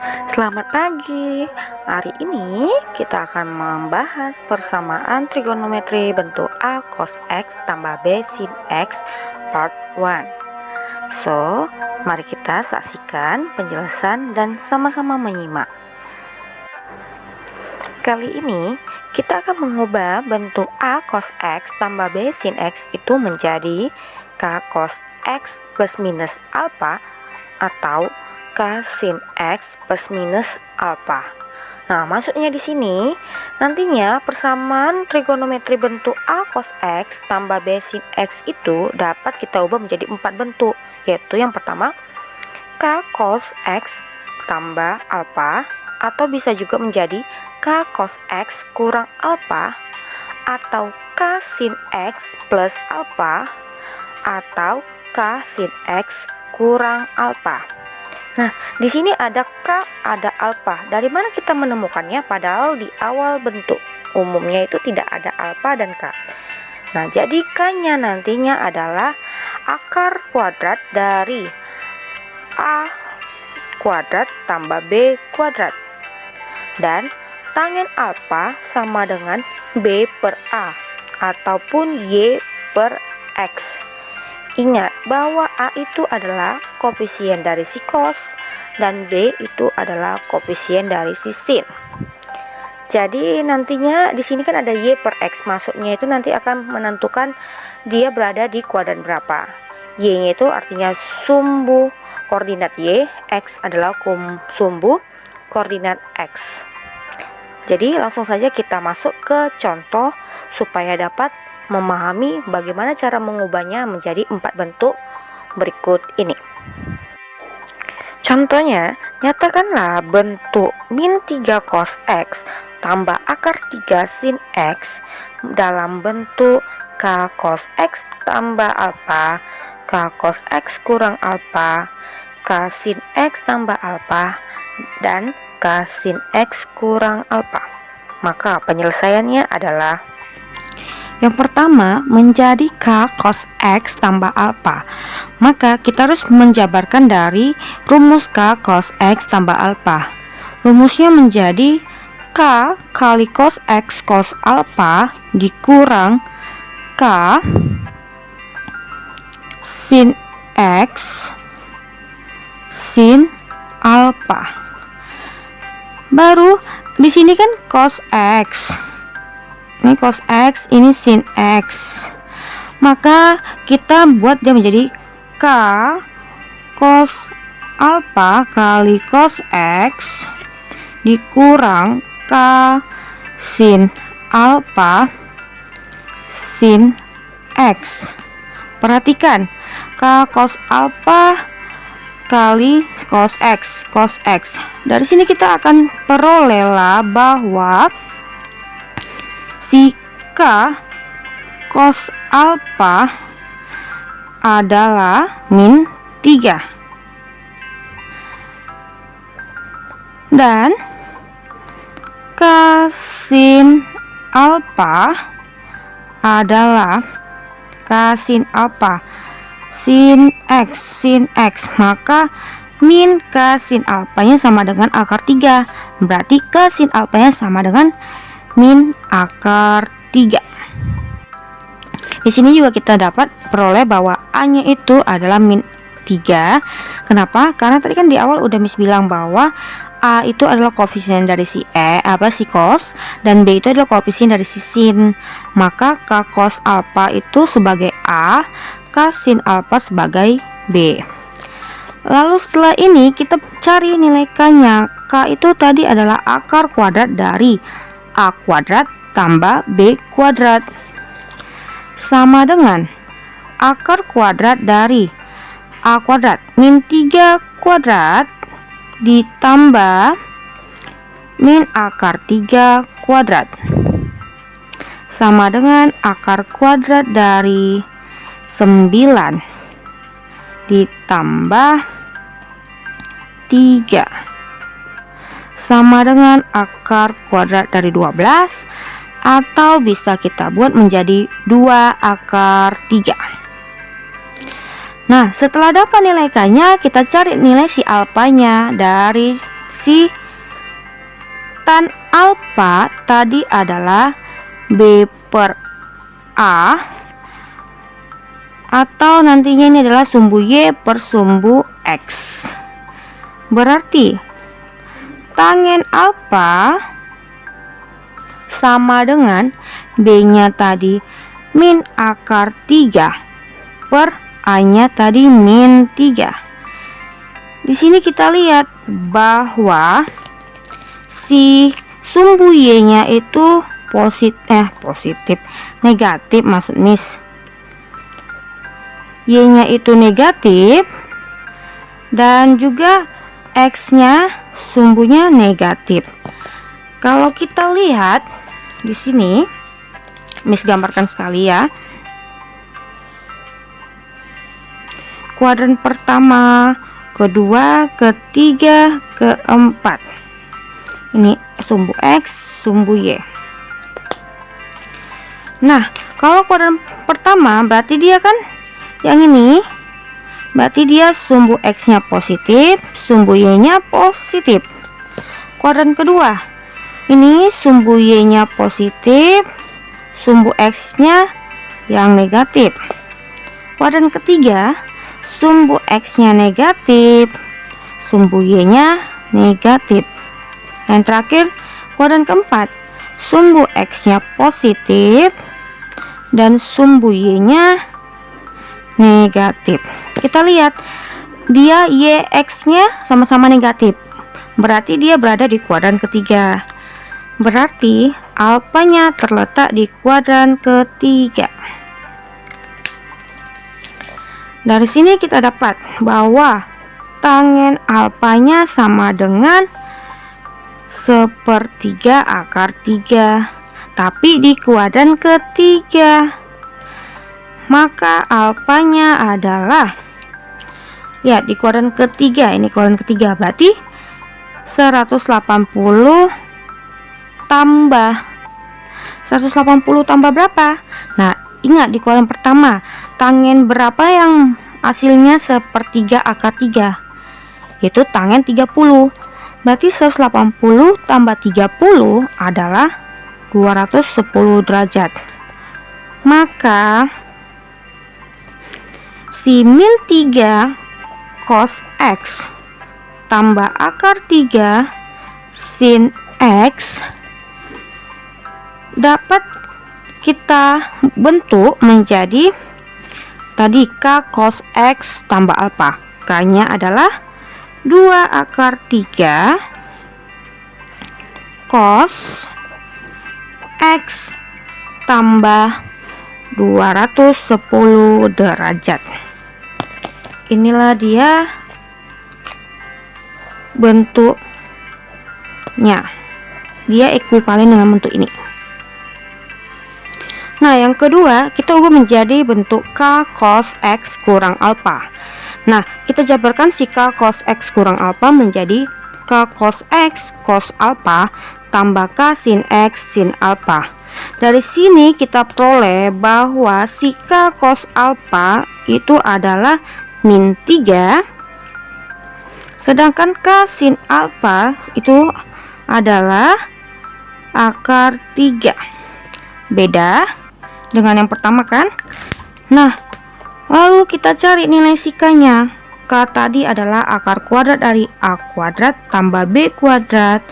Selamat pagi. Hari ini kita akan membahas persamaan trigonometri bentuk A cos X tambah B sin X part 1. So, mari kita saksikan penjelasan dan sama-sama menyimak. Kali ini kita akan mengubah bentuk A cos X tambah B sin X itu menjadi K cos X plus minus alpha atau K sin X plus minus alpha. Nah, maksudnya di sini nantinya persamaan trigonometri bentuk A cos X tambah B sin X itu dapat kita ubah menjadi 4 bentuk, yaitu yang pertama K cos X tambah alpha, atau bisa juga menjadi K cos X kurang alpha, atau K sin X plus alpha, atau K sin X kurang alpha. Nah, di sini ada K, ada alpha. Dari mana kita menemukannya? Padahal di awal bentuk umumnya itu tidak ada alpha dan K. Nah, jadi K-nya nantinya adalah akar kuadrat dari A kuadrat tambah B kuadrat. Dan tangen alpha sama dengan B per A ataupun Y per X. Ingat bahwa A itu adalah koefisien dari si cos dan B itu adalah koefisien dari si sin. Jadi nantinya di sini kan ada Y per X, maksudnya itu nanti akan menentukan dia berada di kuadran berapa. Y-nya itu artinya sumbu koordinat Y, X adalah sumbu koordinat X. Jadi langsung saja kita masuk ke contoh supaya dapat memahami bagaimana cara mengubahnya menjadi 4 bentuk berikut ini. Contohnya, nyatakanlah bentuk min 3 cos X tambah akar 3 sin X dalam bentuk K cos X tambah alpha, K cos X kurang alpha, K sin X tambah alpha, dan K sin X kurang alpha. Maka penyelesaiannya adalah yang pertama menjadi K cos X tambah alpha. Maka kita harus menjabarkan dari rumus K cos X tambah alpha. Rumusnya menjadi K kali cos X cos alpha dikurang K sin X sin alpha. Baru di sini kan cos X. Ini cos X, ini sin X. Maka kita buat dia menjadi K cos alpha kali cos X dikurang K sin alpha sin X. Perhatikan, K cos alpha kali cos X. Dari sini kita akan perolehlah bahwa si K cos alpha adalah min 3 dan K sin alpha adalah K sin alpha sin X, maka min K sin alpanya sama dengan akar 3, berarti K sin alpanya sama dengan min akar 3. Di sini juga kita dapat peroleh bahwa A-nya itu adalah min 3. Kenapa? Karena tadi kan di awal udah Miss bilang bahwa A itu adalah koefisien dari si si cos, dan B itu adalah koefisien dari si sin. Maka K cos alpha itu sebagai A, K sin alpha sebagai B. Lalu setelah ini kita cari nilai K-nya. K itu tadi adalah akar kuadrat dari A kuadrat tambah B kuadrat sama dengan akar kuadrat dari A kuadrat min 3 kuadrat ditambah min akar 3 kuadrat sama dengan akar kuadrat dari 9 ditambah 3 sama dengan akar kuadrat dari 12, atau bisa kita buat menjadi 2 akar 3. Nah, setelah dapat nilai K-nya, kita cari nilai si alpanya dari Si tan alfa tadi adalah B per A, atau nantinya ini adalah sumbu Y per sumbu X. Berarti tangen alfa sama dengan B-nya tadi min akar 3 per A-nya tadi min 3. Di sini kita lihat bahwa si sumbu Y-nya itu positif, negatif maksud Miss. Y-nya itu negatif dan juga X-nya sumbunya negatif. Kalau kita lihat di sini, Miss gambarkan sekali ya. Kuadran pertama, kedua, ketiga, keempat. Ini sumbu X, sumbu Y. Nah, kalau kuadran pertama berarti dia kan yang ini, berarti dia sumbu X-nya positif, sumbu Y-nya positif. Kuadran kedua, ini sumbu Y-nya positif, sumbu X-nya yang negatif. Kuadran ketiga, sumbu X-nya negatif, sumbu Y-nya negatif. Yang terakhir, kuadran keempat, sumbu X-nya positif dan sumbu Y-nya negatif. Kita lihat dia YX-nya sama-sama negatif, berarti dia berada di kuadran ketiga. Berarti alfanya terletak di kuadran ketiga. Dari sini kita dapat bahwa tangen alfanya sama dengan 1/3 akar 3, tapi di kuadran ketiga. Maka alfanya adalah, ya, di kuadran ketiga, ini kuadran ketiga, berarti 180 tambah 180 tambah berapa? Nah, ingat di kuadran pertama, tangen berapa yang hasilnya 1/3 akar 3? Itu tangen 30. Berarti 180 tambah 30 adalah 210 derajat. Maka si min 3 cos X tambah akar 3 sin X dapat kita bentuk menjadi tadi K cos X tambah alfa. K-nya adalah 2 akar 3 cos X tambah 210 derajat. Inilah dia bentuknya. Dia ekuivalen dengan bentuk ini. Nah, yang kedua kita ubah menjadi bentuk K cos X kurang alfa. Nah, kita jabarkan si K cos X kurang alfa menjadi K cos X cos alfa tambah K sin X sin alfa. Dari sini kita peroleh bahwa si K cos alfa itu adalah min 3, sedangkan K sin alfa itu adalah akar 3. Beda dengan yang pertama kan? Nah, lalu kita cari nilai si K-nya. K tadi adalah akar kuadrat dari A kuadrat tambah B kuadrat.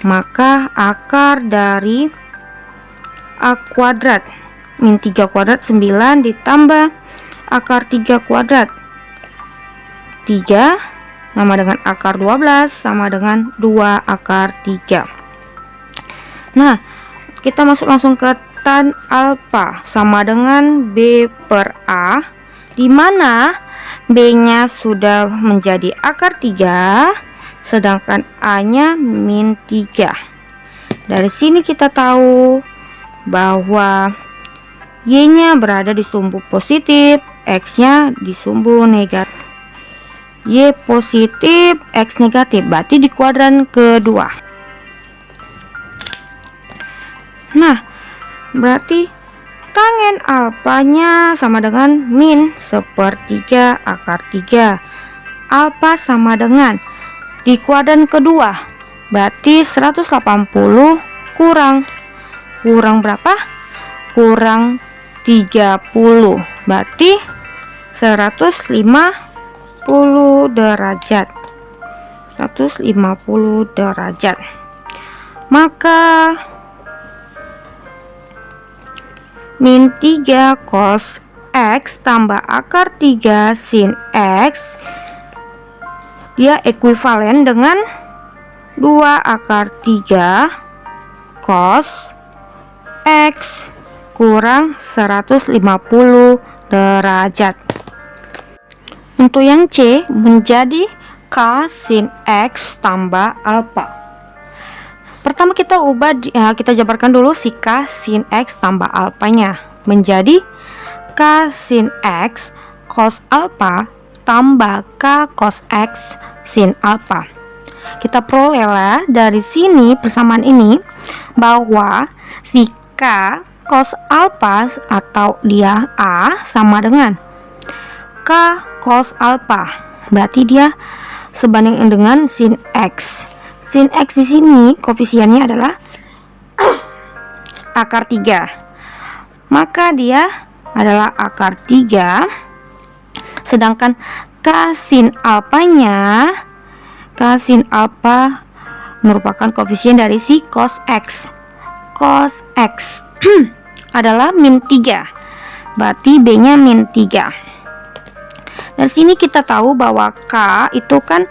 Maka akar dari A kuadrat min 3 kuadrat 9 ditambah akar 3 kuadrat 3 sama dengan akar 12 sama dengan 2 akar 3. Nah, kita masuk langsung ke tan alfa sama dengan B per A, di mana B-nya sudah menjadi akar 3 sedangkan A-nya min 3. Dari sini kita tahu bahwa Y-nya berada di sumbu positif, X-nya di sumbu negatif. Y positif, X negatif, berarti di kuadran kedua. Nah, berarti tangen alfanya sama dengan min 1/3 akar 3. Alfa sama dengan di kuadran kedua Berarti 180 kurang berapa? Kurang 30. Berarti 150 derajat. 150 derajat. Maka min 3 cos X tambah akar 3 sin X, dia ekuivalen dengan 2 akar 3 cos X kurang 150 derajat. Untuk yang C menjadi K sin X tambah alfa. Pertama kita kita jabarkan dulu si K sin X tambah alfanya menjadi K sin X cos alfa tambah K cos X sin alfa. Kita perolehlah dari sini persamaan ini bahwa si K cos alfa atau dia A sama dengan K cos alfa. Berarti dia sebanding dengan sin X. Sin X di sini koefisiennya adalah akar 3. Maka dia adalah akar 3. Sedangkan K sin alfanya, K sin alfa merupakan koefisien dari si cos X. Cos X adalah min 3. Berarti B-nya min 3. Dari sini kita tahu bahwa K itu kan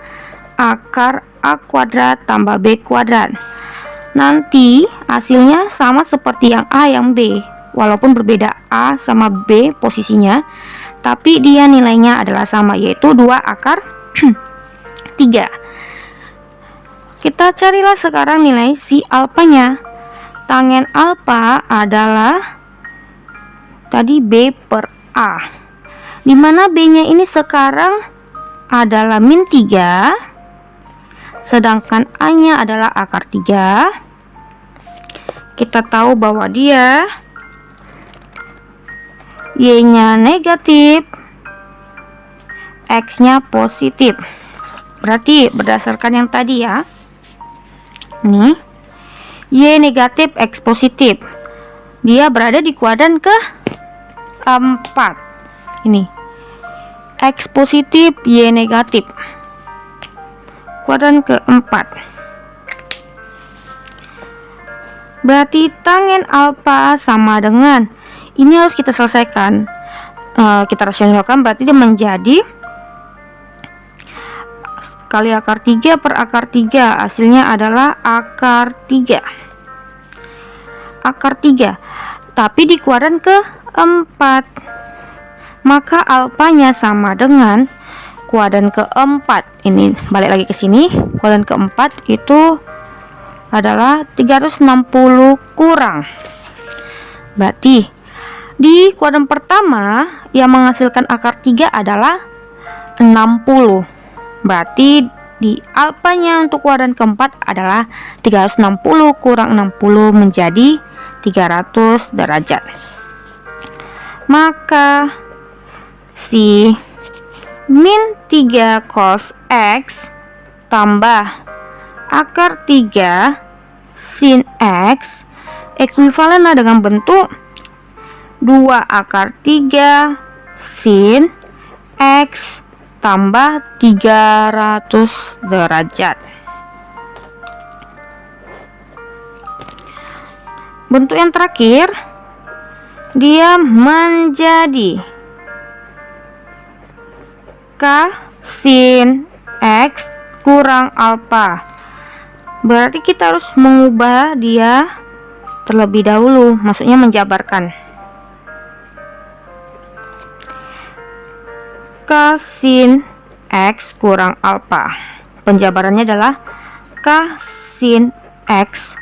akar A kuadrat tambah B kuadrat. Nanti hasilnya sama seperti yang A yang B. Walaupun berbeda A sama B posisinya, tapi dia nilainya adalah sama, yaitu 2 akar 3. Kita carilah sekarang nilai si alfanya. Tangen alfa adalah tadi B per A, dimana B-nya ini sekarang adalah min 3, sedangkan A-nya adalah akar 3. Kita tahu bahwa dia Y-nya negatif, X-nya positif. Berarti berdasarkan yang tadi ya, nih Y negatif, X positif, dia berada di kuadran ke 4. Ini X positif, Y negatif, kuadran keempat. Berarti tangen alfa sama dengan, ini harus kita selesaikan, kita rasionalkan, berarti dia menjadi kali akar 3 per akar 3, hasilnya adalah akar 3. Akar 3, tapi di kuadran keempat. Maka alfanya sama dengan kuadran keempat. Ini balik lagi ke sini, kuadran keempat itu adalah 360 kurang. Berarti di kuadran pertama yang menghasilkan akar 3 adalah 60. Berarti di alfanya untuk kuadran keempat adalah 360 kurang 60 menjadi 300 derajat. Maka si min 3 cos X tambah akar 3 sin X ekuivalen dengan bentuk 2 akar 3 sin X tambah 300 derajat. Bentuk yang terakhir, dia menjadi K sin X kurang alfa. Berarti kita harus mengubah dia terlebih dahulu, maksudnya menjabarkan. K sin X kurang alfa. Penjabarannya adalah K sin X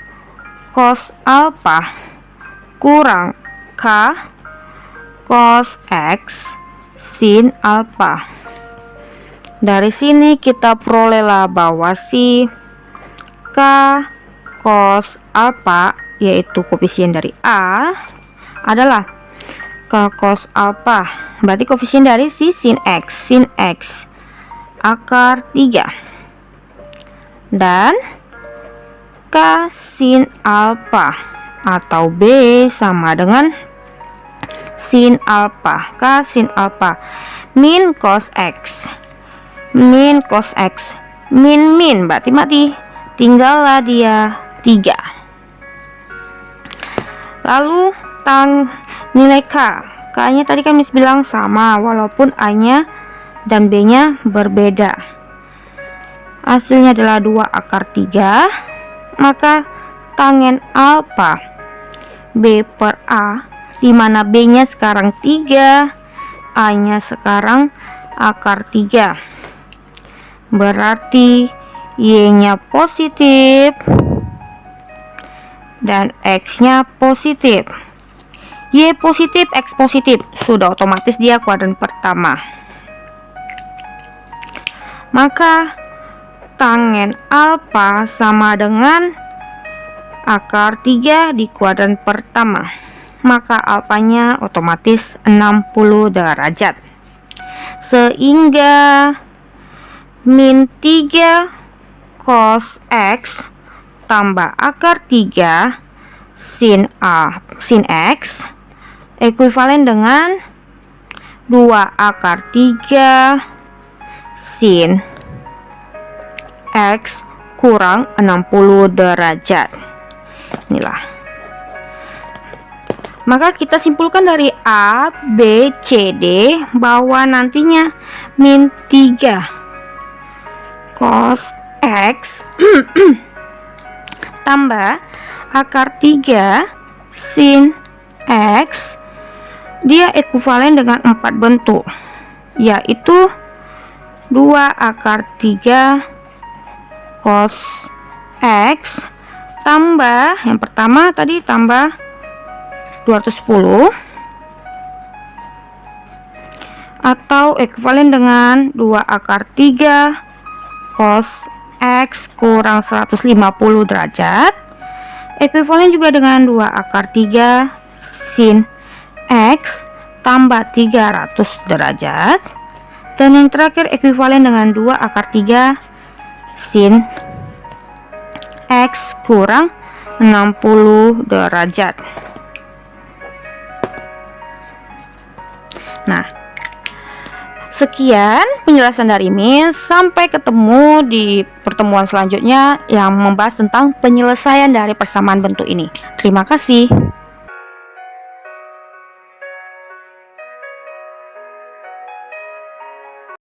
cos alfa kurang K cos X sin alfa. Dari sini kita perolehlah bahwa si K cos alfa, yaitu koefisien dari A, adalah K cos alfa. Berarti koefisien dari si sin X akar 3. Dan K sin alfa, atau B sama dengan sin alfa. K sin alfa min cos X, min cos X, min berarti tinggallah dia 3. Lalu nilai K nya tadi kan Miss bilang sama walaupun A nya dan B nya berbeda. Hasilnya adalah 2 akar 3. Maka tangen alfa B per A, di mana B nya sekarang 3, A nya sekarang akar 3. Berarti Y nya positif dan X nya positif. Y positif, X positif, sudah otomatis dia kuadran pertama. Maka tangen alfa sama dengan akar 3 di kuadran pertama. Maka alfanya otomatis 60 derajat. Sehingga min 3 cos X tambah akar 3 sin X ekuivalen dengan 2 akar 3 sin X kurang 60 derajat. Inilah. Maka kita simpulkan dari A, B, C, D bahwa nantinya min 3 cos X tambah akar 3 sin X dia ekuivalen dengan 4 bentuk, yaitu 2 akar 3 cos X tambah yang pertama tadi tambah 210 atau ekuivalen dengan 2 akar 3 cos X kurang 150 derajat ekuivalen juga dengan 2 akar 3 sin X tambah 300 derajat, dan yang terakhir ekuivalen dengan 2 akar 3 sin X kurang 60 derajat. Nah, sekian penjelasan dari Miss. Sampai ketemu di pertemuan selanjutnya yang membahas tentang penyelesaian dari persamaan bentuk ini. Terima kasih.